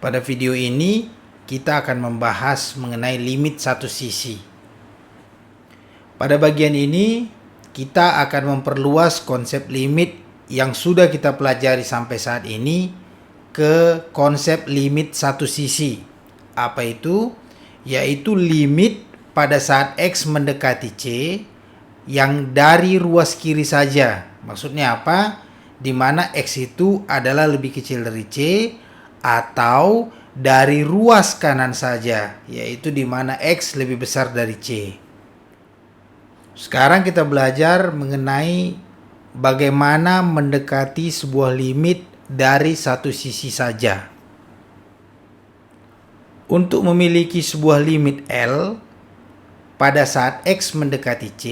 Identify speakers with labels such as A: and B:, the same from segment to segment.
A: Pada video ini kita akan membahas mengenai limit satu sisi. Pada bagian ini kita akan memperluas konsep limit yang sudah kita pelajari sampai saat ini ke konsep limit satu sisi. Apa itu? Yaitu limit pada saat X mendekati C yang dari ruas kiri saja. Maksudnya apa? Di mana X itu adalah lebih kecil dari C, atau dari ruas kanan saja, yaitu di mana X lebih besar dari C. Sekarang kita belajar mengenai bagaimana mendekati sebuah limit dari satu sisi saja. Untuk memiliki sebuah limit L pada saat X mendekati C,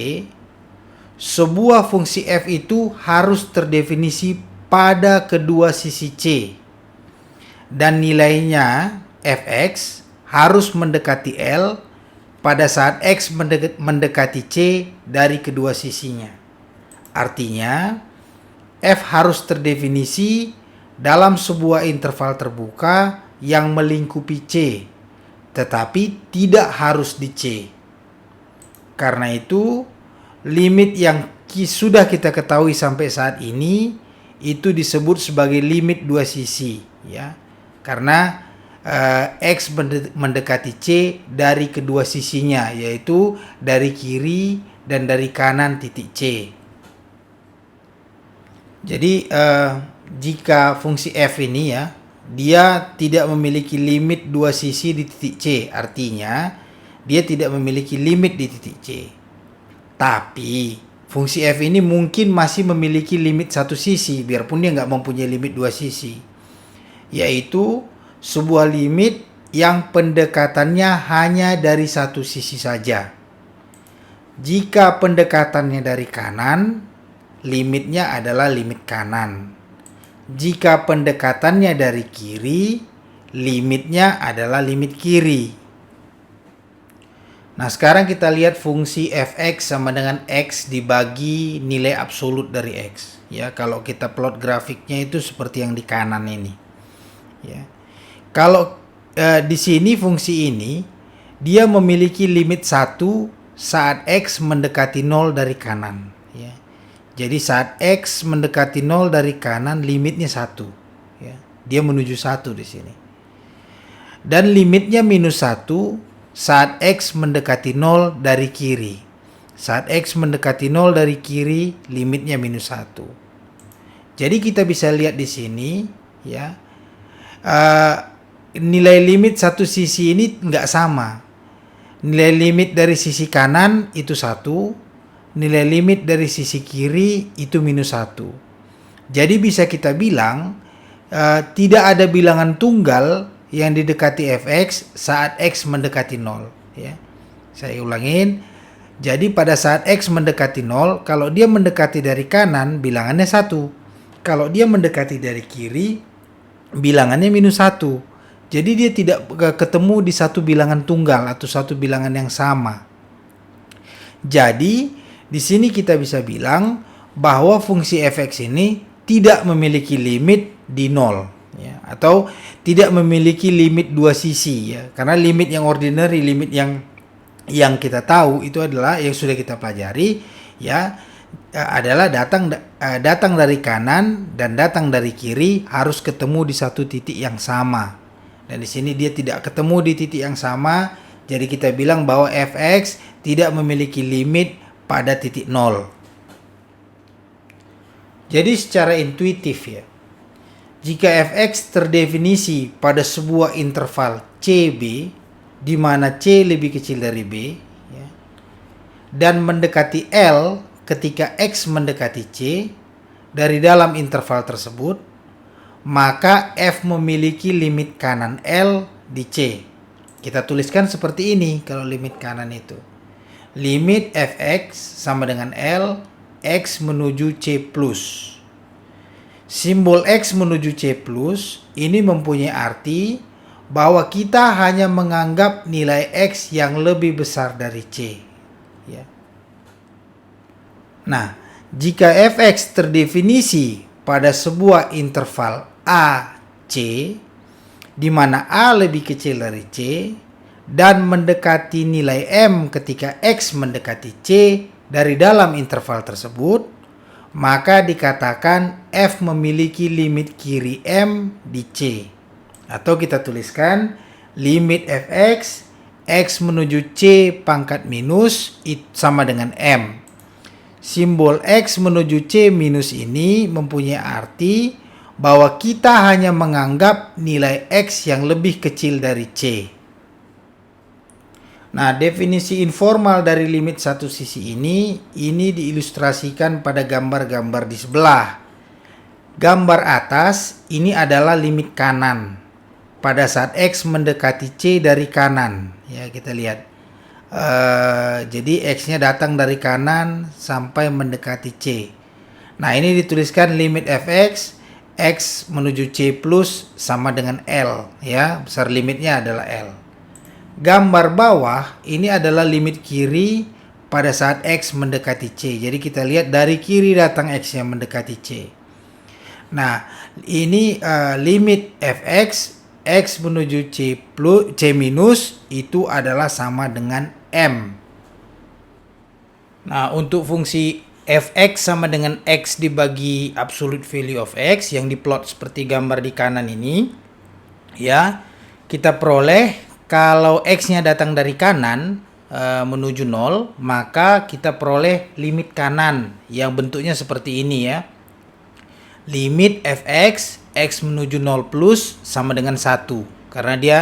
A: sebuah fungsi f itu harus terdefinisi pada kedua sisi C, dan nilainya fx harus mendekati L pada saat X mendekati C dari kedua sisinya. Artinya, f harus terdefinisi dalam sebuah interval terbuka yang melingkupi C, tetapi tidak harus di C. Karena itu, limit yang sudah kita ketahui sampai saat ini itu disebut sebagai limit dua sisi, ya. Karena X mendekati C dari kedua sisinya, yaitu dari kiri dan dari kanan titik C. Jadi jika fungsi f ini, ya, dia tidak memiliki limit dua sisi di titik C, artinya dia tidak memiliki limit di titik C. Tapi fungsi f ini mungkin masih memiliki limit satu sisi, biarpun dia nggak mempunyai limit dua sisi, yaitu sebuah limit yang pendekatannya hanya dari satu sisi saja. Jika pendekatannya dari kanan, limitnya adalah limit kanan. Jika pendekatannya dari kiri, limitnya adalah limit kiri. Nah, sekarang kita lihat fungsi fx sama dengan x dibagi nilai absolut dari x. Ya, kalau kita plot grafiknya itu seperti yang di kanan ini. Ya. Kalau di sini fungsi ini dia memiliki limit 1 saat X mendekati 0 dari kanan, ya. Jadi saat X mendekati 0 dari kanan limitnya 1, ya. Dia menuju 1 di sini. Dan limitnya minus 1 saat X mendekati 0 dari kiri. Saat X mendekati 0 dari kiri limitnya minus 1. Jadi kita bisa lihat di sini, ya. Nilai limit satu sisi ini nggak sama. Nilai limit dari sisi kanan itu 1, nilai limit dari sisi kiri itu minus 1. Jadi bisa kita bilang tidak ada bilangan tunggal yang didekati fx saat x mendekati 0, ya. Saya ulangin. Jadi pada saat x mendekati 0, kalau dia mendekati dari kanan bilangannya 1. Kalau dia mendekati dari kiri bilangannya minus 1. Jadi dia tidak ketemu di satu bilangan tunggal atau satu bilangan yang sama. Jadi di sini kita bisa bilang bahwa fungsi fx ini tidak memiliki limit di 0, ya, atau tidak memiliki limit dua sisi, ya. Karena limit yang ordinary, limit yang kita tahu itu adalah yang sudah kita pelajari, ya, adalah datang dari kanan dan datang dari kiri harus ketemu di satu titik yang sama. Dan di sini dia tidak ketemu di titik yang sama, jadi kita bilang bahwa fx tidak memiliki limit pada titik 0. Jadi secara intuitif, ya, jika fx terdefinisi pada sebuah interval CB di mana C lebih kecil dari B, ya, dan mendekati L ketika X mendekati C dari dalam interval tersebut, maka f memiliki limit kanan L di C. Kita tuliskan seperti ini kalau limit kanan itu. Limit fx sama dengan L, X menuju C+. Simbol X menuju C+, ini mempunyai arti bahwa kita hanya menganggap nilai X yang lebih besar dari C, ya. Nah, jika fx terdefinisi pada sebuah interval AC di mana A lebih kecil dari C, dan mendekati nilai M ketika X mendekati C dari dalam interval tersebut, maka dikatakan F memiliki limit kiri M di C. Atau kita tuliskan limit Fx, X menuju C pangkat minus sama dengan M. Simbol X menuju C minus ini mempunyai arti bahwa kita hanya menganggap nilai X yang lebih kecil dari C. Nah, definisi informal dari limit satu sisi ini diilustrasikan pada gambar-gambar di sebelah. Gambar atas ini adalah limit kanan pada saat X mendekati C dari kanan. Ya, kita lihat. Jadi X-nya datang dari kanan sampai mendekati C. Nah, ini dituliskan limit Fx, X menuju C plus sama dengan L. Ya, besar limitnya adalah L. Gambar bawah ini adalah limit kiri pada saat X mendekati C. Jadi kita lihat dari kiri datang X yang mendekati C. Nah, ini limit Fx, X menuju C plus C minus itu adalah sama dengan M. Nah, untuk fungsi Fx sama dengan X dibagi absolute value of X yang diplot seperti gambar di kanan ini, ya, kita peroleh kalau X-nya datang dari kanan menuju 0, maka kita peroleh limit kanan yang bentuknya seperti ini ya. Limit Fx, X menuju 0 plus sama dengan 1. Karena dia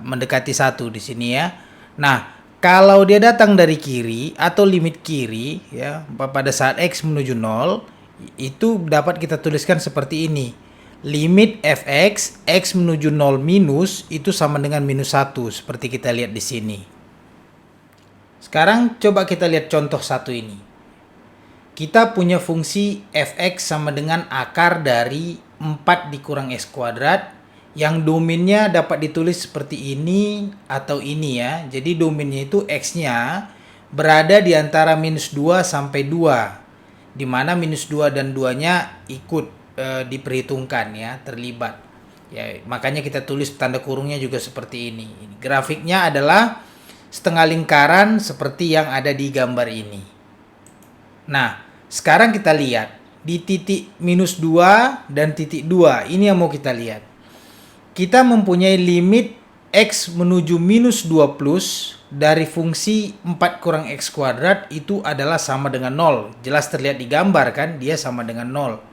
A: mendekati 1 di sini ya. Nah, kalau dia datang dari kiri atau limit kiri ya, pada saat X menuju 0, itu dapat kita tuliskan seperti ini. Limit Fx, X menuju 0 minus itu sama dengan minus 1 seperti kita lihat di sini. Sekarang coba kita lihat contoh satu ini. Kita punya fungsi Fx sama dengan akar dari 4 dikurang X kuadrat yang domainnya dapat ditulis seperti ini atau ini ya. Jadi domainnya itu X-nya berada di antara minus 2 sampai 2. Di mana minus 2 dan 2-nya ikut diperhitungkan ya, terlibat ya, makanya kita tulis tanda kurungnya juga seperti ini. Grafiknya adalah setengah lingkaran seperti yang ada di gambar ini. Nah, sekarang kita lihat di titik minus 2 dan titik 2 ini yang mau kita lihat. Kita mempunyai limit X menuju minus 2 plus dari fungsi 4 kurang X kuadrat itu adalah sama dengan 0. Jelas terlihat di gambar kan, dia sama dengan 0.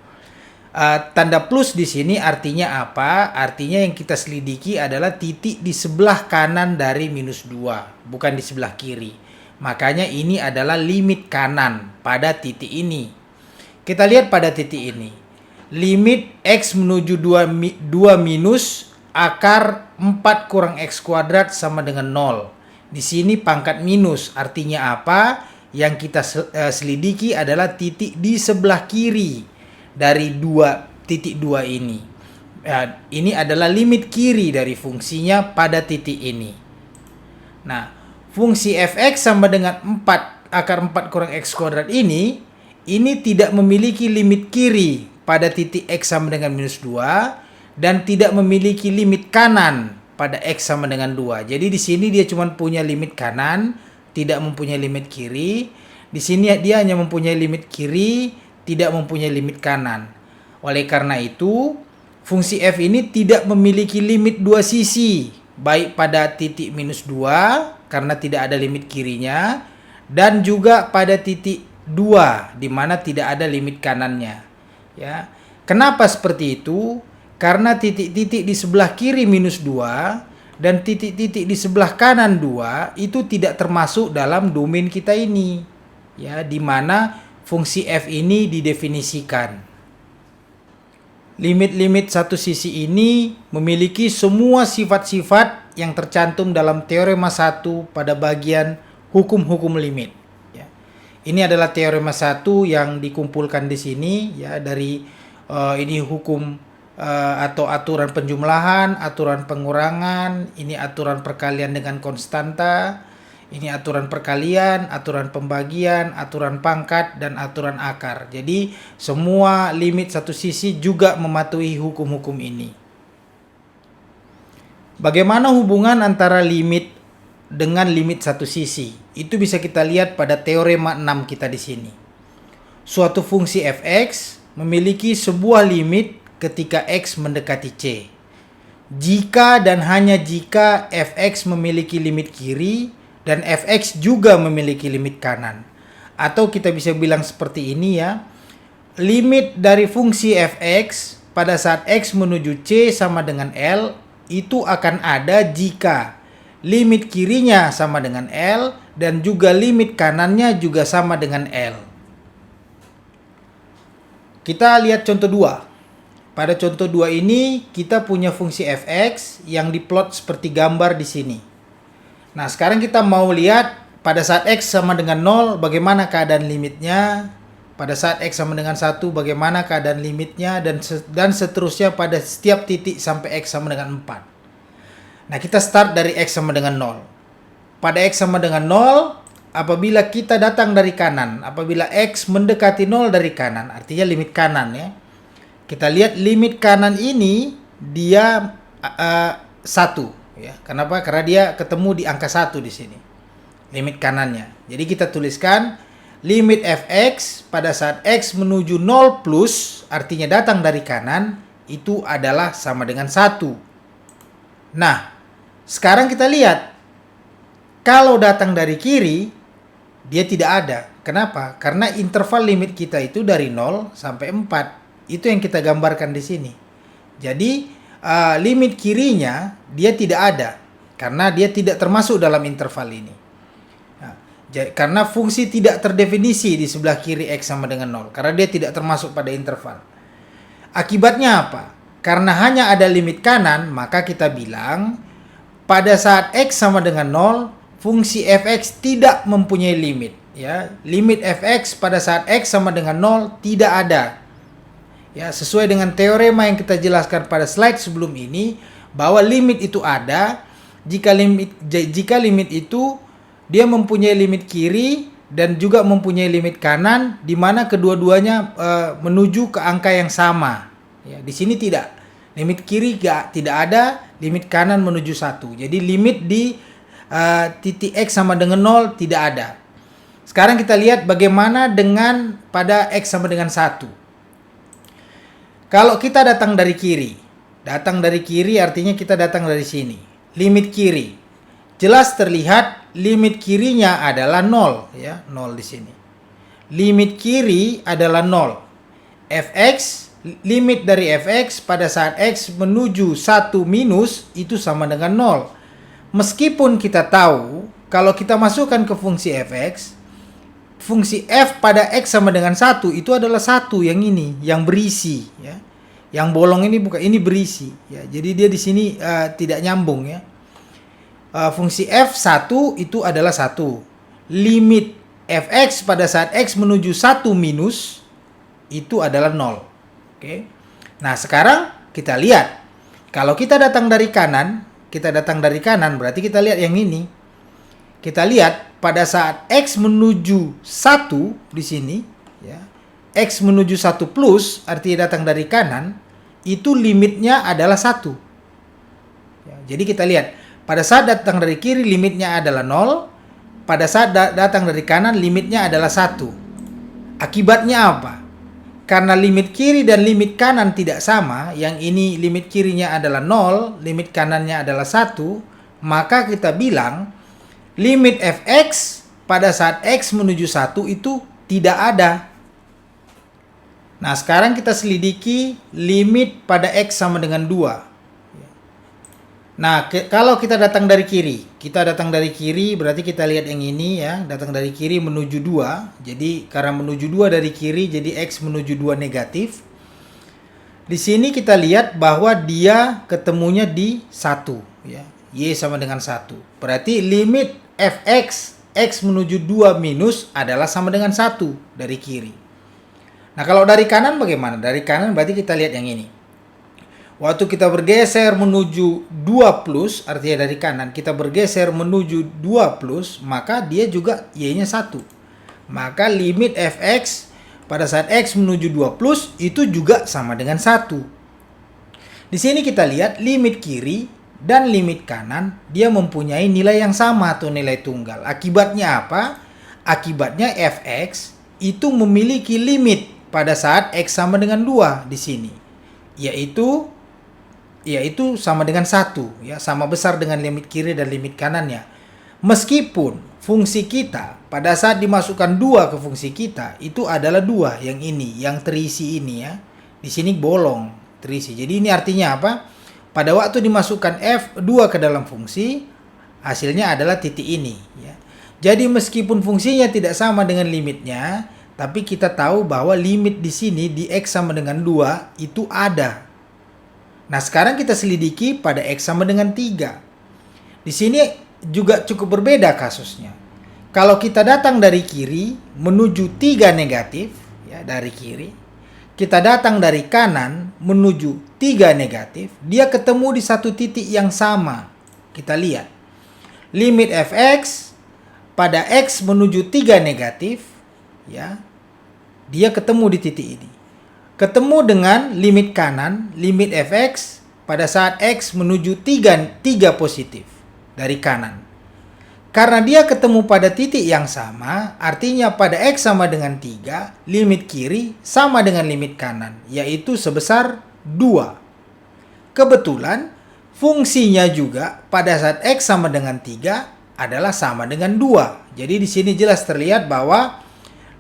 A: Tanda plus di sini artinya apa? Artinya yang kita selidiki adalah titik di sebelah kanan dari minus 2, bukan di sebelah kiri. Makanya ini adalah limit kanan pada titik ini. Kita lihat pada titik ini. Limit X menuju 2 minus akar 4 kurang X kuadrat sama dengan 0. Di sini pangkat minus artinya apa? Yang kita selidiki adalah titik di sebelah kiri dari titik 2 ini. Ini adalah limit kiri dari fungsinya pada titik ini. Nah, fungsi Fx sama dengan 4 akar 4 kurang X kuadrat ini tidak memiliki limit kiri pada titik X sama dengan minus 2 dan tidak memiliki limit kanan pada X sama dengan 2. Jadi di sini dia cuma punya limit kanan, tidak mempunyai limit kiri. Di sini dia hanya mempunyai limit kiri, tidak mempunyai limit kanan. Oleh karena itu, fungsi f ini tidak memiliki limit dua sisi, baik pada titik minus 2 karena tidak ada limit kirinya, dan juga pada titik 2 di mana tidak ada limit kanannya. Ya. Kenapa seperti itu? Karena titik-titik di sebelah kiri minus 2 dan titik-titik di sebelah kanan 2 itu tidak termasuk dalam domain kita ini. Ya, di mana fungsi f ini didefinisikan. Limit-limit satu sisi ini memiliki semua sifat-sifat yang tercantum dalam teorema 1 pada bagian hukum-hukum limit. Ya. Ini adalah teorema 1 yang dikumpulkan di sini ya, dari ini hukum atau aturan penjumlahan, aturan pengurangan, ini aturan perkalian dengan konstanta. Ini aturan perkalian, aturan pembagian, aturan pangkat, dan aturan akar. Jadi semua limit satu sisi juga mematuhi hukum-hukum ini. Bagaimana hubungan antara limit dengan limit satu sisi? Itu bisa kita lihat pada teorema 6 kita di sini. Suatu fungsi f(x) memiliki sebuah limit ketika x mendekati c. Jika dan hanya jika f(x) memiliki limit kiri dan f(x) juga memiliki limit kanan. Atau kita bisa bilang seperti ini ya. Limit dari fungsi f(x) pada saat x menuju c sama dengan L itu akan ada jika limit kirinya sama dengan L dan juga limit kanannya juga sama dengan L. Kita lihat contoh 2. Pada contoh 2 ini kita punya fungsi f(x) yang diplot seperti gambar di sini. Nah, sekarang kita mau lihat pada saat x sama dengan 0 bagaimana keadaan limitnya. Pada saat x sama dengan 1 bagaimana keadaan limitnya, dan seterusnya pada setiap titik sampai x sama dengan 4. Nah, kita start dari x sama dengan 0. Pada x sama dengan 0, apabila kita datang dari kanan, apabila x mendekati 0 dari kanan, artinya limit kanan ya. Kita lihat limit kanan ini dia 1 ya. Kenapa? Karena dia ketemu di angka 1 di sini. Limit kanannya. Jadi kita tuliskan limit f(x) pada saat x menuju 0 plus, artinya datang dari kanan, itu adalah sama dengan 1. Nah, sekarang kita lihat. Kalau datang dari kiri, dia tidak ada. Kenapa? Karena interval limit kita itu dari 0 sampai 4. Itu yang kita gambarkan di sini. Jadi, limit kirinya dia tidak ada. Karena dia tidak termasuk dalam interval ini. Karena fungsi tidak terdefinisi di sebelah kiri x sama dengan 0. Karena dia tidak termasuk pada interval. Akibatnya apa? Karena hanya ada limit kanan, maka kita bilang pada saat x sama dengan 0, fungsi f(x) tidak mempunyai limit. Ya, limit f(x) pada saat x sama dengan 0 tidak ada. Ya, sesuai dengan teorema yang kita jelaskan pada slide sebelum ini, bahwa limit itu ada jika limit itu dia mempunyai limit kiri dan juga mempunyai limit kanan, di mana kedua-duanya menuju ke angka yang sama. Ya, di sini tidak. Limit kiri tidak ada, limit kanan menuju 1. Jadi limit di titik x sama dengan 0 tidak ada. Sekarang kita lihat bagaimana dengan pada x sama dengan 1. Kalau kita datang dari kiri. Datang dari kiri artinya kita datang dari sini. Limit kiri. Jelas terlihat limit kirinya adalah 0 ya, 0 di sini. Limit kiri adalah 0. f(x), limit dari f(x) pada saat x menuju 1 minus itu sama dengan 0. Meskipun kita tahu kalau kita masukkan ke fungsi f(x), fungsi f pada x sama dengan 1 itu adalah 1 yang ini, yang berisi ya. Yang bolong ini bukan, ini berisi ya. Jadi dia di sini tidak nyambung ya. Fungsi f1 itu adalah 1. Limit f(x) pada saat x menuju 1 minus itu adalah 0. Oke. Nah, sekarang kita lihat. Kalau kita datang dari kanan, berarti kita lihat yang ini. Kita lihat pada saat x menuju 1 di sini ya. X menuju 1 plus artinya datang dari kanan, itu limitnya adalah 1. Ya, jadi kita lihat pada saat datang dari kiri limitnya adalah 0. Pada saat datang dari kanan limitnya adalah 1. Akibatnya apa? Karena limit kiri dan limit kanan tidak sama, yang ini limit kirinya adalah 0, limit kanannya adalah 1, maka kita bilang limit f(x) pada saat x menuju 1 itu tidak ada. Nah, sekarang kita selidiki limit pada x sama dengan 2. Nah, kalau kita datang dari kiri, berarti kita lihat yang ini ya, datang dari kiri menuju 2. Jadi karena menuju 2 dari kiri, jadi x menuju 2 negatif. Di sini kita lihat bahwa dia ketemunya di 1 ya. Y sama dengan 1. Berarti limit f(x) x menuju 2 minus adalah sama dengan 1 dari kiri. Nah, kalau dari kanan bagaimana? Dari kanan berarti kita lihat yang ini. Waktu kita bergeser menuju 2 plus, artinya dari kanan, kita bergeser menuju 2 plus, maka dia juga Y-nya 1. Maka limit f(x) pada saat x menuju 2 plus, itu juga sama dengan 1. Di sini kita lihat limit kiri dan limit kanan dia mempunyai nilai yang sama atau nilai tunggal. Akibatnya apa? Akibatnya fx itu memiliki limit pada saat x sama dengan 2 di sini. Yaitu sama dengan 1 ya, sama besar dengan limit kiri dan limit kanannya. Meskipun fungsi kita pada saat dimasukkan 2 ke fungsi kita itu adalah 2 yang ini, yang terisi ini ya. Di sini bolong terisi. Jadi ini artinya apa? Pada waktu dimasukkan f2 ke dalam fungsi, hasilnya adalah titik ini ya. Jadi meskipun fungsinya tidak sama dengan limitnya, tapi kita tahu bahwa limit di sini di x sama dengan 2 itu ada. Nah, sekarang kita selidiki pada x sama dengan 3. Di sini juga cukup berbeda kasusnya. Kalau kita datang dari kiri menuju 3 negatif ya, dari kiri. Kita datang dari kanan menuju 3 negatif, dia ketemu di satu titik yang sama. Kita lihat. Limit fx pada x menuju 3 negatif ya. Dia ketemu di titik ini. Ketemu dengan limit kanan, limit fx pada saat x menuju 3 positif dari kanan. Karena dia ketemu pada titik yang sama, artinya pada x sama dengan 3, limit kiri sama dengan limit kanan, yaitu sebesar 2. Kebetulan, fungsinya juga pada saat x sama dengan 3 adalah sama dengan 2. Jadi di sini jelas terlihat bahwa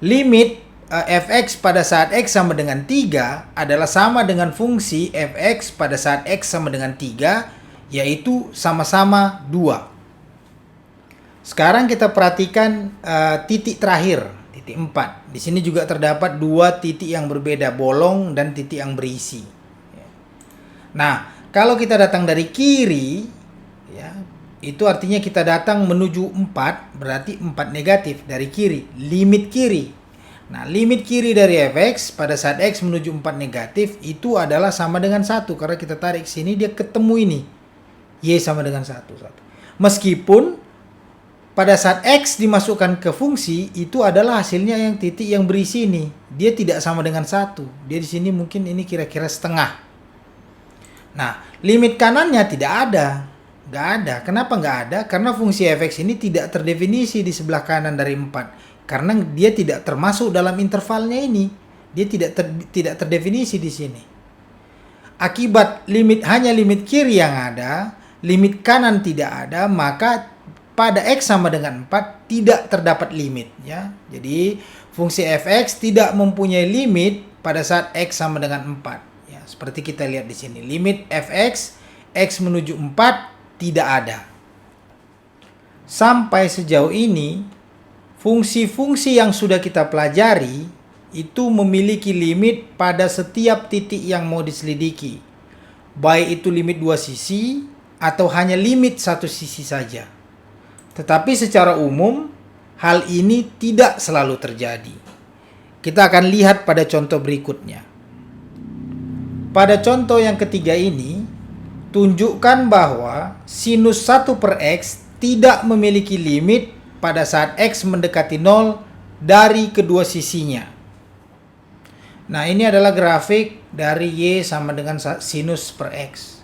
A: limit fx pada saat x sama dengan 3 adalah sama dengan fungsi fx pada saat x sama dengan 3, yaitu sama-sama 2. Sekarang kita perhatikan titik terakhir, titik 4. Di sini juga terdapat 2 titik yang berbeda, bolong dan titik yang berisi. Nah, kalau kita datang dari kiri, ya, itu artinya kita datang menuju 4, berarti 4 negatif dari kiri, limit kiri. Nah, limit kiri dari fx pada saat x menuju 4 negatif itu adalah sama dengan 1. Karena kita tarik sini, dia ketemu ini. Y sama dengan 1. Meskipun pada saat x dimasukkan ke fungsi, itu adalah hasilnya yang titik yang berisi ini. Dia tidak sama dengan 1. Dia di sini mungkin ini kira-kira setengah. Nah, limit kanannya tidak ada. Nggak ada. Kenapa nggak ada? Karena fungsi fx ini tidak terdefinisi di sebelah kanan dari 4. Karena dia tidak termasuk dalam intervalnya ini. Dia tidak terdefinisi di sini. Akibat hanya limit kiri yang ada, limit kanan tidak ada, maka pada x sama dengan 4 tidak terdapat limit ya. Jadi fungsi fx tidak mempunyai limit pada saat x sama dengan 4 ya. Seperti kita lihat di sini, limit fx x menuju 4 tidak ada. Sampai sejauh ini fungsi-fungsi yang sudah kita pelajari itu memiliki limit pada setiap titik yang mau diselidiki. Baik itu limit 2 sisi atau hanya limit 1 sisi saja. Tetapi secara umum, hal ini tidak selalu terjadi. Kita akan lihat pada contoh berikutnya. Pada contoh yang ketiga ini, tunjukkan bahwa sinus 1 per x tidak memiliki limit pada saat x mendekati 0 dari kedua sisinya. Nah, ini adalah grafik dari y sama dengan sinus per x.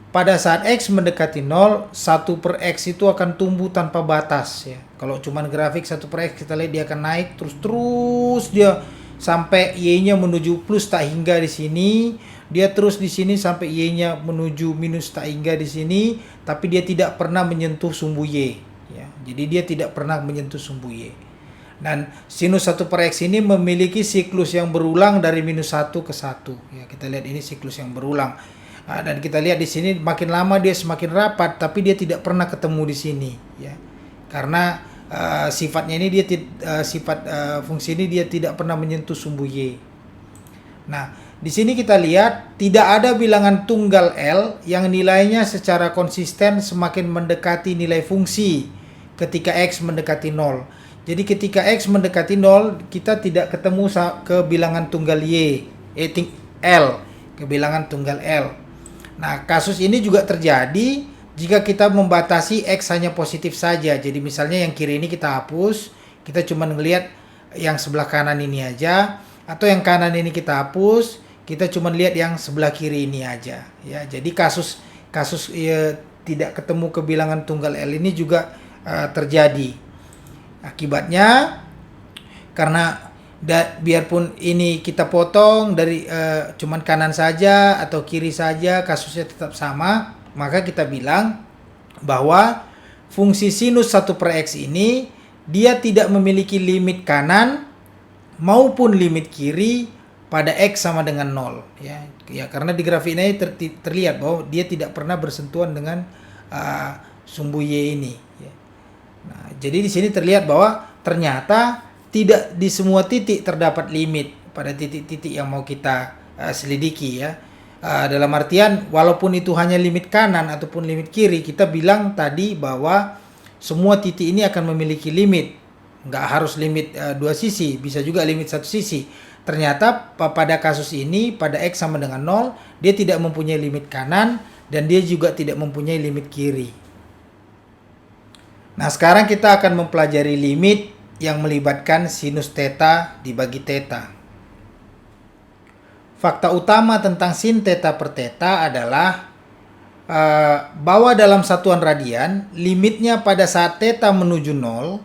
A: Pada saat x mendekati 0, 1 per x itu akan tumbuh tanpa batas ya. Kalau cuman grafik 1 per x kita lihat dia akan naik terus dia sampai y-nya menuju plus tak hingga di sini, dia terus di sini sampai y-nya menuju minus tak hingga di sini, tapi dia tidak pernah menyentuh sumbu y ya. Jadi dia tidak pernah menyentuh sumbu y. Dan sinus 1 per x ini memiliki siklus yang berulang dari minus 1 ke 1 ya. Kita lihat ini siklus yang berulang. Dan kita lihat di sini makin lama dia semakin rapat, tapi dia tidak pernah ketemu di sini ya. Karena sifatnya ini fungsi ini dia tidak pernah menyentuh sumbu y. Nah, di sini kita lihat tidak ada bilangan tunggal L yang nilainya secara konsisten semakin mendekati nilai fungsi ketika x mendekati 0. Jadi ketika x mendekati 0, kita tidak ketemu ke bilangan tunggal L, ke bilangan tunggal L. Nah, kasus ini juga terjadi jika kita membatasi x hanya positif saja. Jadi misalnya yang kiri ini kita hapus, kita cuma ngelihat yang sebelah kanan ini aja, atau yang kanan ini kita hapus, kita cuma lihat yang sebelah kiri ini aja ya. Jadi kasus kasus tidak ketemu kebilangan tunggal L ini juga terjadi. Akibatnya karena biarpun ini kita potong dari cuman kanan saja atau kiri saja, kasusnya tetap sama, maka kita bilang bahwa fungsi sinus 1/x ini dia tidak memiliki limit kanan maupun limit kiri pada X sama dengan 0, ya karena di grafik ini terlihat bahwa dia tidak pernah bersentuhan dengan sumbu Y ini, ya. Nah, jadi di sini terlihat bahwa ternyata tidak di semua titik terdapat limit pada titik-titik yang mau kita selidiki, ya. Dalam artian walaupun itu hanya limit kanan ataupun limit kiri, kita bilang tadi bahwa semua titik ini akan memiliki limit. Nggak harus limit dua sisi, bisa juga limit satu sisi. Ternyata pada kasus ini pada X sama dengan 0, dia tidak mempunyai limit kanan dan dia juga tidak mempunyai limit kiri. Nah, sekarang kita akan mempelajari limit yang melibatkan sinus theta dibagi theta. Fakta utama tentang sin theta per theta adalah bahwa dalam satuan radian, limitnya pada saat theta menuju 0,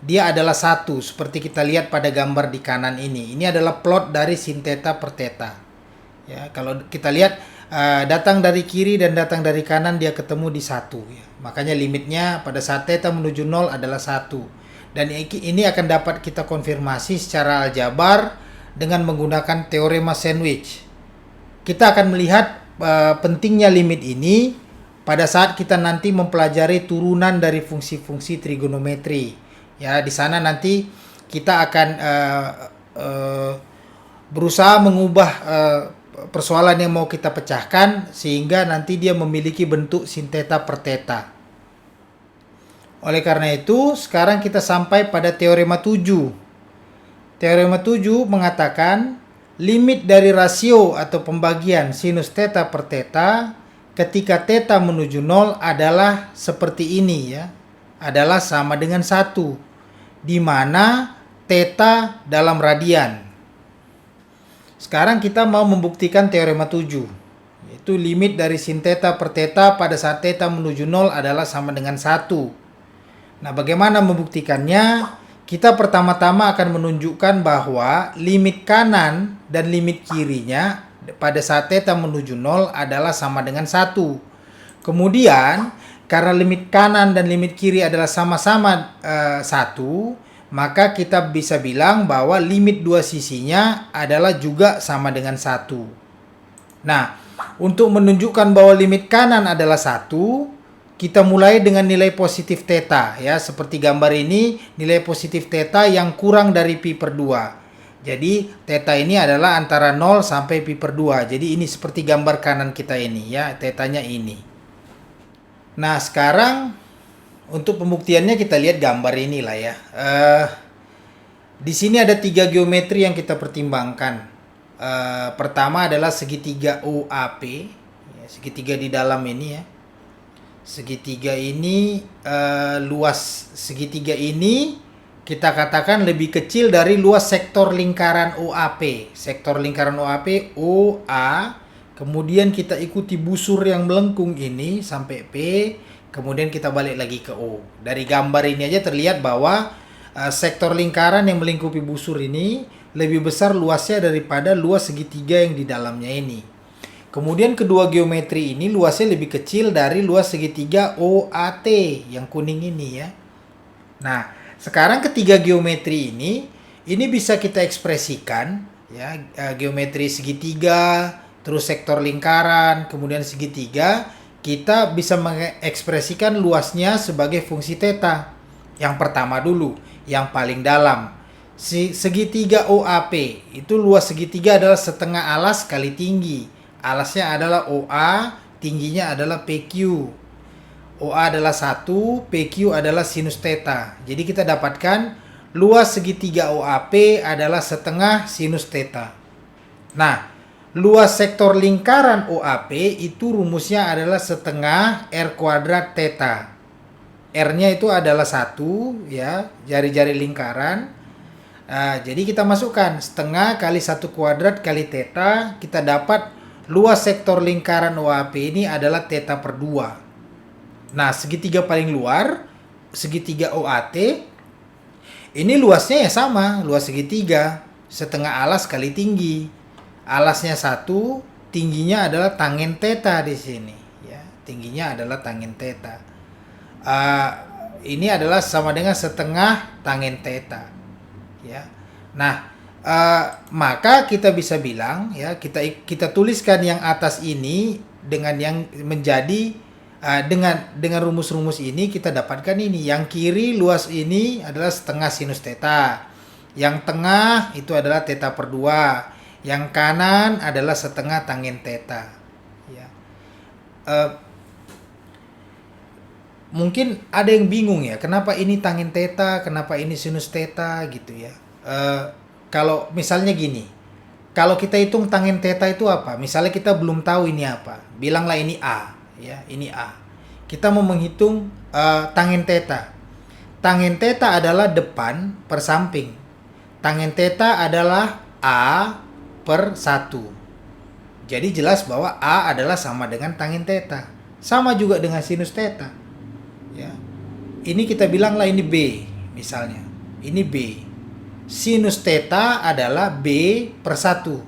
A: dia adalah 1, seperti kita lihat pada gambar di kanan ini. Ini adalah plot dari sin theta per theta. Ya, kalau kita lihat datang dari kiri dan datang dari kanan, dia ketemu di 1. Ya. Makanya limitnya pada saat theta menuju 0 adalah 1. Dan ini akan dapat kita konfirmasi secara aljabar dengan menggunakan teorema sandwich. Kita akan melihat pentingnya limit ini pada saat kita nanti mempelajari turunan dari fungsi-fungsi trigonometri. Ya, di sana nanti kita akan berusaha mengubah persoalan yang mau kita pecahkan sehingga nanti dia memiliki bentuk sin theta per theta. Oleh karena itu, sekarang kita sampai pada teorema 7. Teorema 7 mengatakan limit dari rasio atau pembagian sinus theta per theta ketika theta menuju 0 adalah seperti ini, ya. Adalah sama dengan 1, di mana theta dalam radian. Sekarang kita mau membuktikan teorema 7, yaitu limit dari sin theta per theta pada saat theta menuju 0 adalah sama dengan 1. Nah, bagaimana membuktikannya? Kita pertama-tama akan menunjukkan bahwa limit kanan dan limit kirinya pada saat theta menuju 0 adalah sama dengan 1. Kemudian, karena limit kanan dan limit kiri adalah sama-sama 1, maka kita bisa bilang bahwa limit dua sisinya adalah juga sama dengan 1. Nah, untuk menunjukkan bahwa limit kanan adalah 1, kita mulai dengan nilai positif theta, ya. Seperti gambar ini, nilai positif theta yang kurang dari pi per 2. Jadi, theta ini adalah antara 0 sampai pi per 2. Jadi, ini seperti gambar kanan kita ini, ya. Thetanya ini. Nah, sekarang untuk pembuktiannya kita lihat gambar inilah, ya. Di sini ada 3 geometri yang kita pertimbangkan. Pertama adalah segitiga OAP, ya, segitiga di dalam ini, ya. Segitiga ini, luas segitiga ini kita katakan lebih kecil dari luas sektor lingkaran OAP. Sektor lingkaran OAP OA, kemudian kita ikuti busur yang melengkung ini sampai P, kemudian kita balik lagi ke O. Dari gambar ini aja terlihat bahwa sektor lingkaran yang melingkupi busur ini lebih besar luasnya daripada luas segitiga yang di dalamnya ini. Kemudian kedua geometri ini luasnya lebih kecil dari luas segitiga OAT yang kuning ini, ya. Nah, sekarang ketiga geometri ini bisa kita ekspresikan, ya, geometri segitiga, terus sektor lingkaran, kemudian segitiga, kita bisa mengekspresikan luasnya sebagai fungsi theta. Yang pertama dulu, yang paling dalam. Segitiga OAP, itu luas segitiga adalah setengah alas kali tinggi. Alasnya adalah OA, tingginya adalah PQ. OA adalah 1, PQ adalah sinus theta. Jadi kita dapatkan luas segitiga OAP adalah setengah sinus theta. Nah, luas sektor lingkaran OAP itu rumusnya adalah setengah R kuadrat theta. R-nya itu adalah 1, ya, jari-jari lingkaran. Nah, jadi kita masukkan setengah kali 1 kuadrat kali theta, kita dapat luas sektor lingkaran OAP ini adalah theta per 2. Nah, segitiga paling luar, segitiga OAT, ini luasnya ya sama, luas segitiga, setengah alas kali tinggi. Alasnya 1, tingginya adalah tangen theta di sini. Ya, tingginya adalah tangen theta. Ini adalah sama dengan setengah tangen theta. Ya. Nah, maka kita bisa bilang ya, kita tuliskan yang atas ini dengan yang menjadi dengan rumus-rumus ini kita dapatkan ini. Yang kiri luas ini adalah setengah sinus theta. Yang tengah itu adalah theta per 2. Yang kanan adalah setengah tangen theta. Ya. Mungkin ada yang bingung ya, kenapa ini tangen theta, kenapa ini sinus theta gitu ya. Kalau misalnya gini, kalau kita hitung tangen theta itu apa? Misalnya kita belum tahu ini apa, bilanglah ini A, ya, ini A. Kita mau menghitung tangen theta. Tangen theta adalah depan per samping. Tangen theta adalah A per 1. Jadi jelas bahwa A adalah sama dengan tangen theta. Sama juga dengan sinus theta. Ya. Ini kita bilanglah ini B, misalnya. Ini B. Sinus theta adalah B per 1.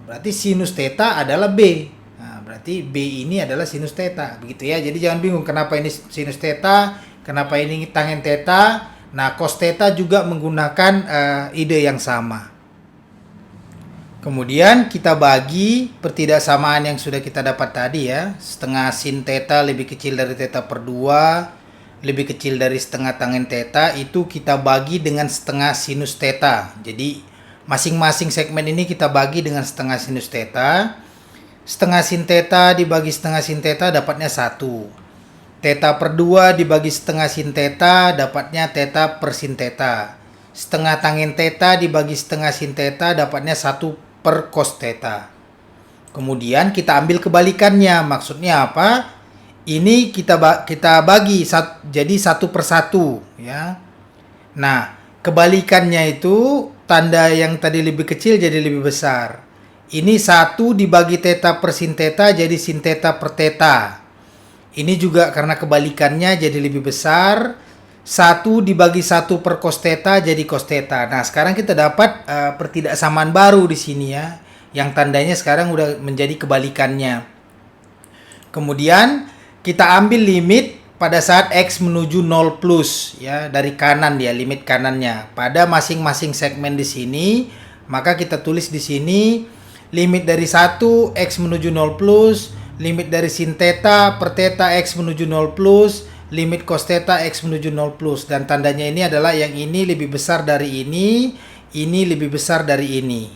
A: Berarti sinus theta adalah B. Nah, berarti B ini adalah sinus theta. Begitu ya. Jadi jangan bingung kenapa ini sinus theta, kenapa ini tangen theta. Nah, cos theta juga menggunakan ide yang sama. Kemudian kita bagi pertidaksamaan yang sudah kita dapat tadi ya. Setengah sin theta lebih kecil dari theta per 2, lebih kecil dari setengah tangen theta, itu kita bagi dengan setengah sinus theta. Jadi masing-masing segmen ini kita bagi dengan setengah sinus theta. Setengah sin theta dibagi setengah sin theta dapatnya 1. Theta per 2 dibagi setengah sin theta dapatnya theta per sin theta. Setengah tangen theta dibagi setengah sin theta dapatnya 1 per cos theta. Kemudian kita ambil kebalikannya. Maksudnya apa? Ini kita bagi jadi 1 per 1 ya. Nah, kebalikannya itu tanda yang tadi lebih kecil jadi lebih besar. Ini 1 dibagi theta per sin theta jadi sin theta per theta. Ini juga karena kebalikannya jadi lebih besar. 1 dibagi 1 per cos theta jadi cos theta. Nah, sekarang kita dapat pertidaksamaan baru di sini ya. Yang tandanya sekarang udah menjadi kebalikannya. Kemudian kita ambil limit pada saat X menuju 0 plus ya, dari kanan dia, limit kanannya. Pada masing-masing segmen di sini, maka kita tulis di sini limit dari 1 X menuju 0 plus, limit dari sin theta per theta X menuju 0 plus, limit cos theta X menuju 0 plus. Dan tandanya ini adalah yang ini lebih besar dari ini lebih besar dari ini.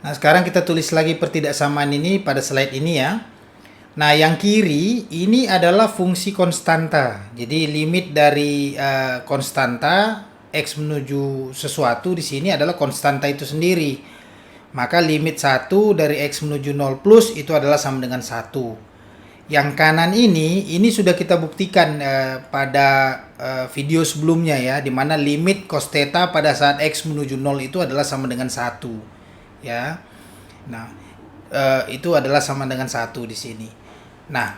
A: Nah, sekarang kita tulis lagi pertidaksamaan ini pada slide ini ya. Nah, yang kiri ini adalah fungsi konstanta. Jadi limit dari konstanta X menuju sesuatu di sini adalah konstanta itu sendiri. Maka limit 1 dari X menuju 0 plus itu adalah sama dengan 1. Yang kanan ini sudah kita buktikan pada video sebelumnya ya, di mana limit cos theta pada saat X menuju 0 itu adalah sama dengan 1 ya. Nah, itu adalah sama dengan 1 di sini. Nah,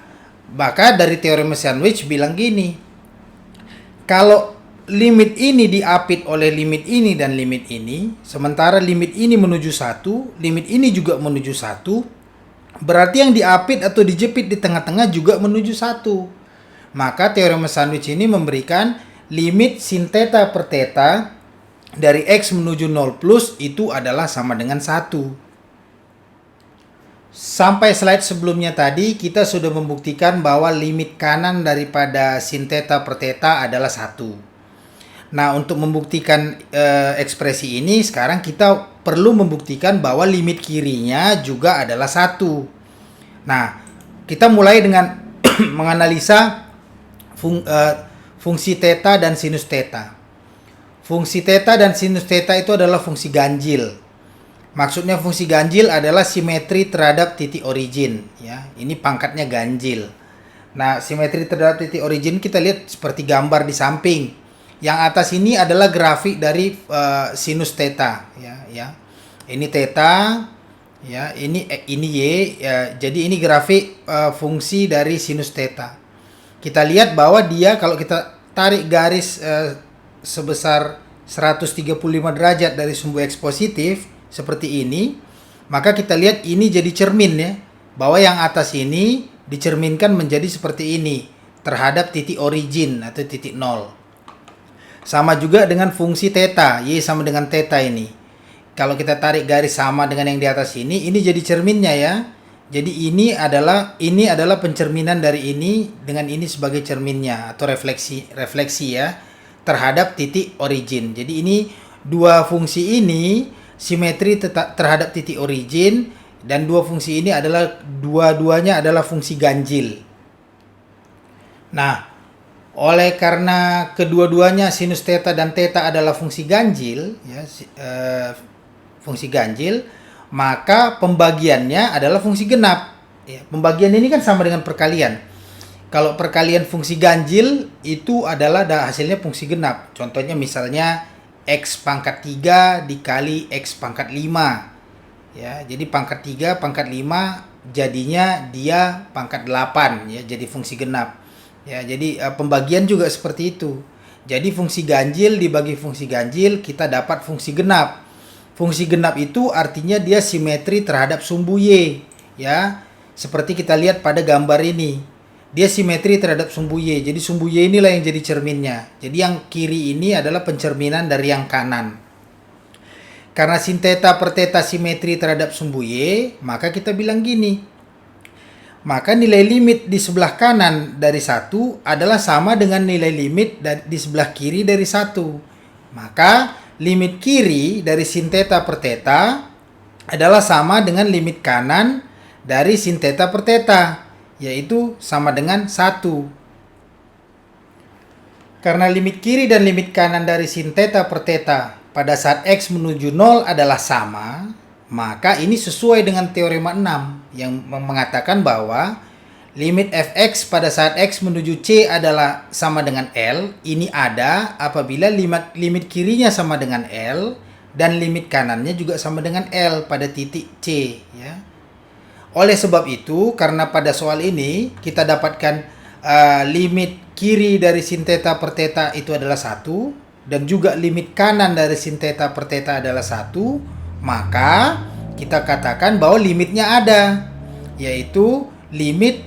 A: maka dari teorem sandwich bilang gini, kalau limit ini diapit oleh limit ini dan limit ini, sementara limit ini menuju 1, limit ini juga menuju 1, berarti yang diapit atau dijepit di tengah-tengah juga menuju 1. Maka teorem sandwich ini memberikan limit sin theta per theta dari X menuju 0 plus itu adalah sama dengan 1. Sampai slide sebelumnya tadi kita sudah membuktikan bahwa limit kanan daripada sin theta per theta adalah 1. Nah, untuk membuktikan ekspresi ini, sekarang kita perlu membuktikan bahwa limit kirinya juga adalah 1. Nah, kita mulai dengan menganalisa fungsi theta dan sinus theta. Fungsi theta dan sinus theta itu adalah fungsi ganjil. Maksudnya fungsi ganjil adalah simetri terhadap titik origin. Ya, ini pangkatnya ganjil. Nah, simetri terhadap titik origin kita lihat seperti gambar di samping. Yang atas ini adalah grafik dari sinus theta, ya. Ini theta, Ya, ini Y, ya, jadi ini grafik fungsi dari sinus theta. Kita lihat bahwa dia kalau kita tarik garis sebesar 135 derajat dari sumbu X positif seperti ini, maka kita lihat ini jadi cermin ya, bahwa yang atas ini dicerminkan menjadi seperti ini terhadap titik origin atau titik nol. Sama juga dengan fungsi theta, Y sama dengan theta ini. Kalau kita tarik garis sama dengan yang di atas ini jadi cerminnya ya. Jadi ini adalah pencerminan dari ini dengan ini sebagai cerminnya atau refleksi ya terhadap titik origin. Jadi ini dua fungsi ini simetri terhadap titik origin, dan dua fungsi ini adalah dua-duanya adalah fungsi ganjil. Nah, oleh karena kedua-duanya sinus theta dan theta adalah fungsi ganjil ya, fungsi ganjil, maka pembagiannya adalah fungsi genap. Ya, pembagian ini kan sama dengan perkalian. Kalau perkalian fungsi ganjil itu adalah hasilnya fungsi genap. Contohnya misalnya X pangkat 3 dikali X pangkat 5. Ya, jadi pangkat 3 pangkat 5 jadinya dia pangkat 8 ya, jadi fungsi genap. Ya, jadi pembagian juga seperti itu. Jadi fungsi ganjil dibagi fungsi ganjil, kita dapat fungsi genap. Fungsi genap itu artinya dia simetri terhadap sumbu Y, ya. Seperti kita lihat pada gambar ini. Dia simetri terhadap sumbu Y. Jadi sumbu Y inilah yang jadi cerminnya. Jadi yang kiri ini adalah pencerminan dari yang kanan. Karena sin theta per theta simetri terhadap sumbu Y, maka kita bilang gini. Maka nilai limit di sebelah kanan dari 1 adalah sama dengan nilai limit di sebelah kiri dari 1. Maka limit kiri dari sin theta per theta adalah sama dengan limit kanan dari sin theta per theta, yaitu sama dengan 1. Karena limit kiri dan limit kanan dari sin theta per theta pada saat X menuju 0 adalah sama, maka ini sesuai dengan teorema 6 yang mengatakan bahwa limit fx pada saat X menuju C adalah sama dengan L. Ini ada apabila limit kirinya sama dengan L dan limit kanannya juga sama dengan L pada titik C. Ya. Oleh sebab itu, karena pada soal ini kita dapatkan limit kiri dari sin theta per theta itu adalah 1, dan juga limit kanan dari sin theta per theta adalah 1, maka kita katakan bahwa limitnya ada, yaitu limit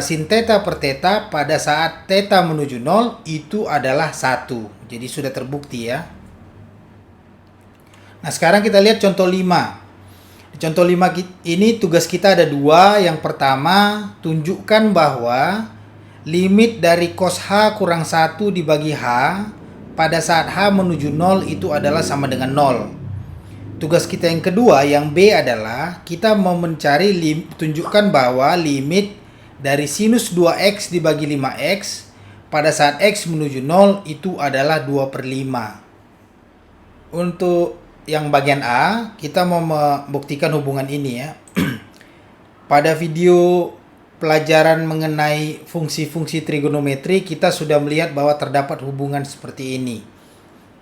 A: sin theta per theta pada saat theta menuju 0 itu adalah 1. Jadi sudah terbukti ya. Nah, sekarang kita lihat contoh 5. Di contoh 5 ini tugas kita ada 2. Yang pertama, tunjukkan bahwa limit dari cos H kurang 1 dibagi H pada saat H menuju 0 itu adalah sama dengan 0. Tugas kita yang kedua, yang B, adalah kita mau mencari tunjukkan bahwa limit dari sinus 2x dibagi 5x pada saat X menuju 0 itu adalah 2/5. Untuk yang bagian A, kita mau membuktikan hubungan ini ya. Pada video pelajaran mengenai fungsi-fungsi trigonometri, kita sudah melihat bahwa terdapat hubungan seperti ini,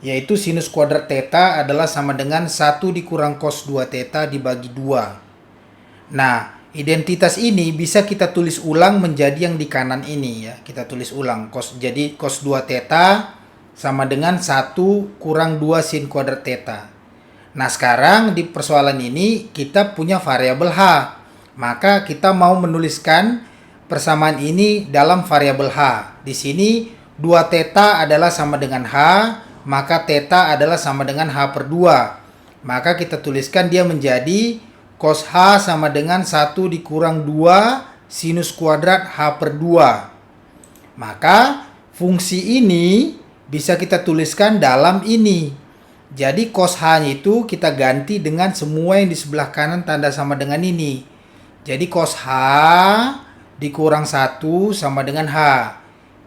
A: yaitu sinus kuadrat theta adalah sama dengan 1 dikurang cos 2 theta dibagi 2. Nah, identitas ini bisa kita tulis ulang menjadi yang di kanan ini ya. Kita tulis ulang. Jadi cos 2 theta sama dengan 1 kurang 2 sin kuadrat theta. Nah, sekarang di persoalan ini kita punya variabel H. Maka kita mau menuliskan persamaan ini dalam variabel H. Di sini 2 theta adalah sama dengan H, maka theta adalah sama dengan H/2. Maka kita tuliskan dia menjadi cos H sama dengan 1 dikurang 2 sinus kuadrat H/2. Maka fungsi ini bisa kita tuliskan dalam ini. Jadi cos H-nya itu kita ganti dengan semua yang di sebelah kanan tanda sama dengan ini. Jadi cos H dikurang 1 sama dengan H.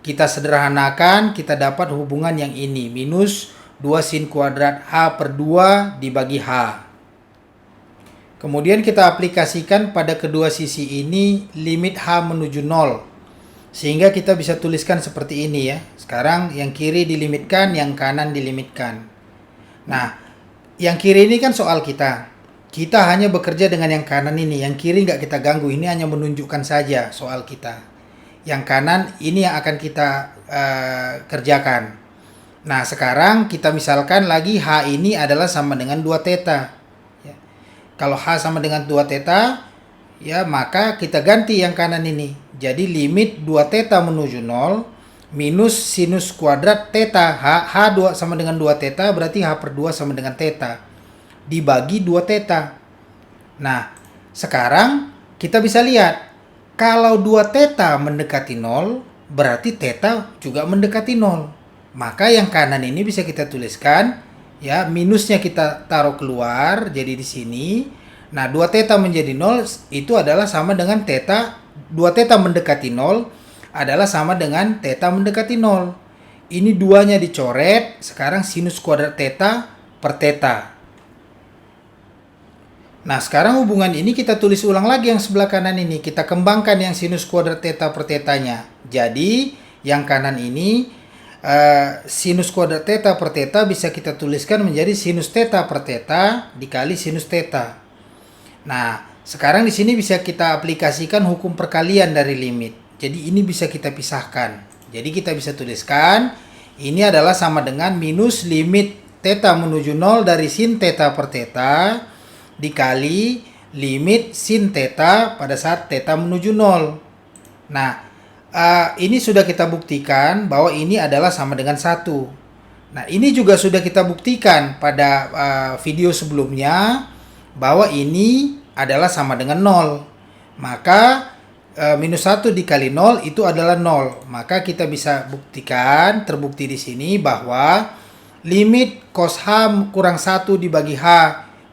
A: Kita sederhanakan, kita dapat hubungan yang ini, minus 2 sin kuadrat H/2 dibagi H. Kemudian kita aplikasikan pada kedua sisi ini limit H menuju 0. Sehingga kita bisa tuliskan seperti ini ya. Sekarang yang kiri dilimitkan, yang kanan dilimitkan. Nah, yang kiri ini kan soal kita. kita hanya bekerja dengan yang kanan ini, yang kiri nggak kita ganggu. Ini hanya menunjukkan saja soal kita. Yang kanan ini yang akan kita kerjakan. Nah, sekarang kita misalkan lagi H ini adalah sama dengan 2 theta. Ya. Kalau H sama dengan 2 theta, ya maka kita ganti yang kanan ini. Jadi limit 2 theta menuju 0 minus sinus kuadrat theta. H2 sama dengan 2 theta, berarti H per 2 sama dengan theta. Dibagi 2 theta. Nah, sekarang kita bisa lihat kalau 2 theta mendekati 0, berarti theta juga mendekati 0. Maka yang kanan ini bisa kita tuliskan, ya, minusnya kita taruh keluar, jadi di sini. Nah, 2 theta menjadi 0 itu adalah sama dengan theta, 2 theta mendekati 0 adalah sama dengan theta mendekati 0. Ini duanya dicoret, sekarang sinus kuadrat theta per theta. Nah, sekarang hubungan ini kita tulis ulang lagi yang sebelah kanan ini. Kita kembangkan yang sinus kuadrat theta per tetanya. Jadi, yang kanan ini sinus kuadrat theta per theta bisa kita tuliskan menjadi sinus theta per theta dikali sinus theta. Nah, sekarang di sini bisa kita aplikasikan hukum perkalian dari limit. Jadi, ini bisa kita pisahkan. Jadi, kita bisa tuliskan ini adalah sama dengan minus limit theta menuju 0 dari sin theta per theta dikali limit sin theta pada saat theta menuju 0. Nah, ini sudah kita buktikan bahwa ini adalah sama dengan 1. Nah, ini juga sudah kita buktikan pada video sebelumnya bahwa ini adalah sama dengan 0. Maka minus 1 dikali 0 itu adalah 0. Maka kita bisa buktikan, terbukti di sini bahwa limit cos H kurang 1 dibagi H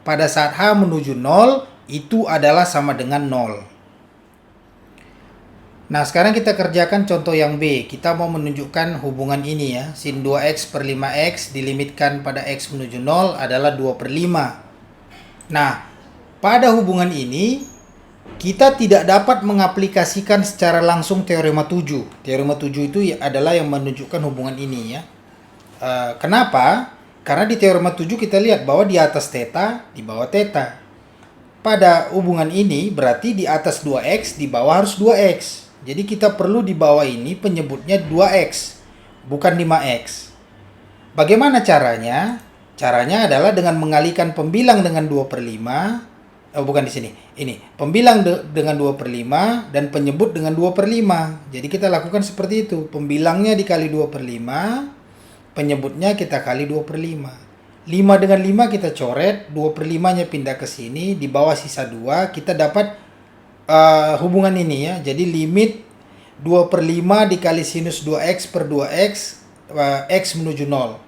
A: pada saat H menuju 0 itu adalah sama dengan 0. Nah, sekarang kita kerjakan contoh yang B. Kita mau menunjukkan hubungan ini ya. Sin 2x per 5x dilimitkan pada x menuju 0 adalah 2 per 5. Nah, pada hubungan ini kita tidak dapat mengaplikasikan secara langsung teorema 7. Teorema 7 itu adalah yang menunjukkan hubungan ini ya. Kenapa? Karena di teorema 7 kita lihat bahwa di atas theta, di bawah theta. Pada hubungan ini berarti di atas 2x, di bawah harus 2x. Jadi kita perlu di bawah ini penyebutnya 2x, bukan 5x. Bagaimana caranya? Caranya adalah dengan mengalihkan pembilang dengan 2 per 5. Bukan di sini. Ini, pembilang dengan 2 per 5 dan penyebut dengan 2 per 5. Jadi kita lakukan seperti itu. Pembilangnya dikali 2 per 5. Penyebutnya kita kali 2 per 5. 5 dengan 5 kita coret, 2 per 5-nya pindah ke sini, di bawah sisa 2, kita dapat hubungan ini ya. Jadi limit 2 per 5 dikali sinus 2x per 2x, x menuju 0.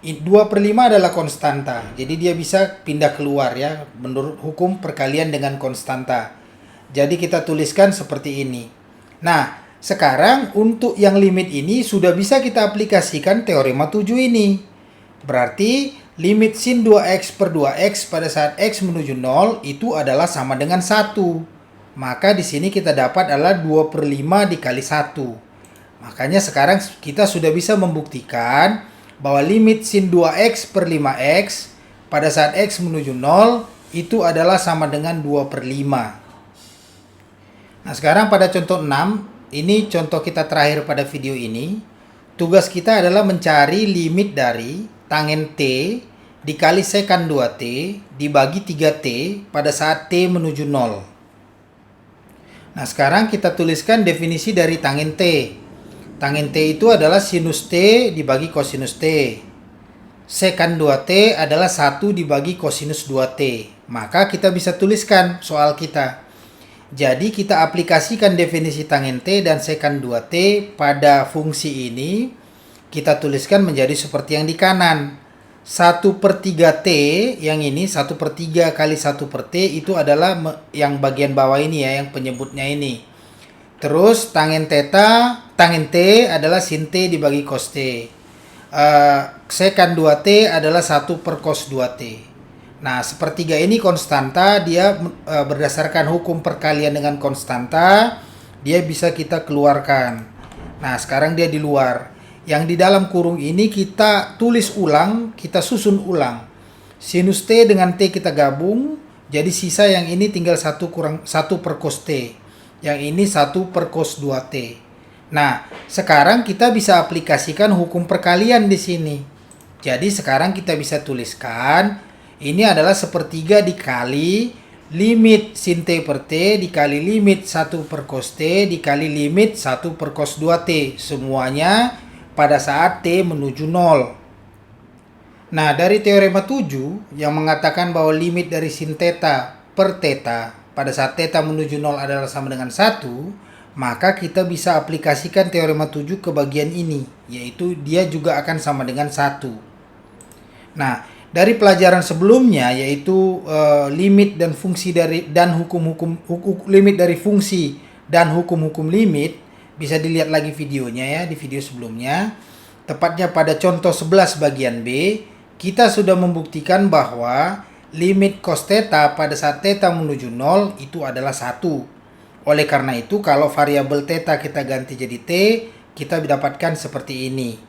A: 2 per 5 adalah konstanta, jadi dia bisa pindah keluar ya, menurut hukum perkalian dengan konstanta. Jadi kita tuliskan seperti ini. Nah, sekarang untuk yang limit ini sudah bisa kita aplikasikan teorema 7 ini. Berarti limit sin 2x per 2x pada saat x menuju 0 itu adalah sama dengan 1. Maka di sini kita dapat adalah 2 per 5 dikali 1. Makanya sekarang kita sudah bisa membuktikan bahwa limit sin 2x per 5x pada saat x menuju 0 itu adalah sama dengan 2 per 5. Nah, sekarang pada contoh 6, ini contoh kita terakhir pada video ini. Tugas kita adalah mencari limit dari tangen T dikali sekan 2T dibagi 3T pada saat T menuju 0. Nah, sekarang kita tuliskan definisi dari tangen T. Tangen T itu adalah sinus T dibagi kosinus T. Sekan 2T adalah 1 dibagi kosinus 2T. Maka kita bisa tuliskan soal kita. Jadi kita aplikasikan definisi tangen T dan sekan 2T pada fungsi ini. Kita tuliskan menjadi seperti yang di kanan. 1 per 3T, yang ini 1 per 3 kali 1 per T itu adalah yang bagian bawah ini ya, yang penyebutnya ini. Terus tangen T adalah sin T dibagi cos T. Sekan 2T adalah 1 per cos 2T. Nah, sepertiga ini konstanta, dia berdasarkan hukum perkalian dengan konstanta, dia bisa kita keluarkan. Nah, sekarang dia di luar. Yang di dalam kurung ini kita tulis ulang, kita susun ulang. Sinus T dengan T kita gabung, Jadi sisa yang ini tinggal 1 per cos T. Yang ini 1 per cos 2T. Nah, sekarang kita bisa aplikasikan hukum perkalian di sini. Jadi sekarang kita bisa tuliskan, ini adalah sepertiga dikali limit sin T per T dikali limit 1 per cos T dikali limit 1 per cos 2T. Semuanya pada saat T menuju 0. Nah, dari teorema 7 yang mengatakan bahwa limit dari sin theta per theta pada saat theta menuju 0 adalah sama dengan 1, maka kita bisa aplikasikan teorema 7 ke bagian ini, yaitu dia juga akan sama dengan 1. Nah, dari pelajaran sebelumnya yaitu limit dan fungsi dan hukum-hukum limit dari fungsi dan hukum-hukum limit, bisa dilihat lagi videonya ya di video sebelumnya. Tepatnya pada contoh 11 bagian B, kita sudah membuktikan bahwa limit cos theta pada saat theta menuju 0 itu adalah 1. Oleh karena itu, kalau variabel theta kita ganti jadi T, kita dapatkan seperti ini.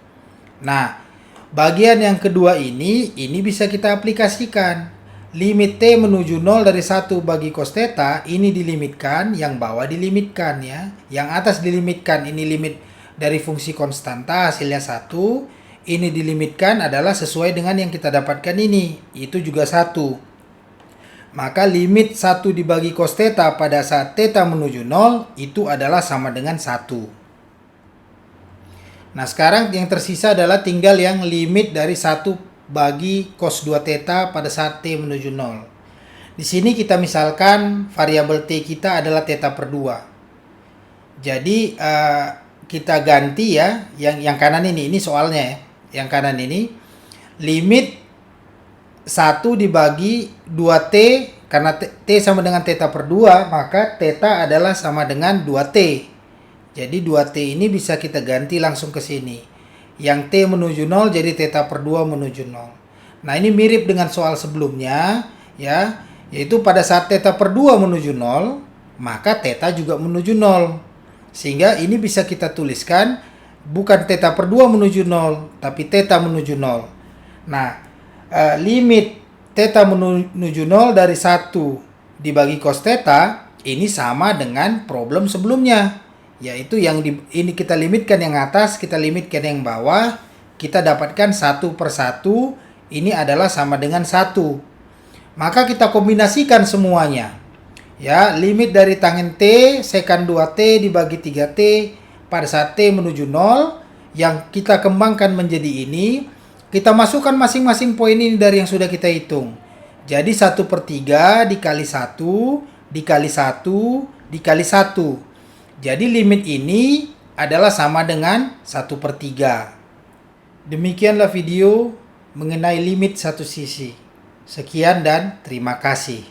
A: Nah, bagian yang kedua ini bisa kita aplikasikan. Limit T menuju 0 dari 1 bagi cos theta, ini dilimitkan, yang bawah dilimitkan ya. Yang atas dilimitkan, ini limit dari fungsi konstanta hasilnya 1. Ini dilimitkan adalah sesuai dengan yang kita dapatkan ini, itu juga 1. Maka limit 1 dibagi cos theta pada saat theta menuju 0 itu adalah sama dengan 1. Nah, sekarang yang tersisa adalah tinggal yang limit dari 1 bagi cos 2 theta pada saat T menuju 0. Di sini kita misalkan variabel T kita adalah theta per 2. Jadi kita ganti ya, yang kanan ini soalnya ya. Yang kanan ini limit 1 dibagi 2T, karena T sama dengan theta per 2, maka theta adalah sama dengan 2T. Jadi 2T ini bisa kita ganti langsung ke sini. Yang T menuju 0 jadi theta per 2 menuju 0. Nah, ini mirip dengan soal sebelumnya ya, yaitu pada saat theta per 2 menuju 0, maka theta juga menuju 0. Sehingga ini bisa kita tuliskan bukan theta per 2 menuju 0, tapi theta menuju 0. Nah, limit theta menuju 0 dari 1 dibagi cos theta, ini sama dengan problem sebelumnya. Yaitu yang ini kita limitkan yang atas, kita limitkan yang bawah, kita dapatkan 1 per 1, ini adalah sama dengan 1. Maka kita kombinasikan semuanya. Ya, limit dari tangen T, sekan 2T dibagi 3T, pada saat T menuju 0, yang kita kembangkan menjadi ini, kita masukkan masing-masing poin ini dari yang sudah kita hitung. Jadi 1 per 3 dikali 1, dikali 1, dikali 1. Jadi limit ini adalah sama dengan 1 per 3. Demikianlah video mengenai limit satu sisi. Sekian dan terima kasih.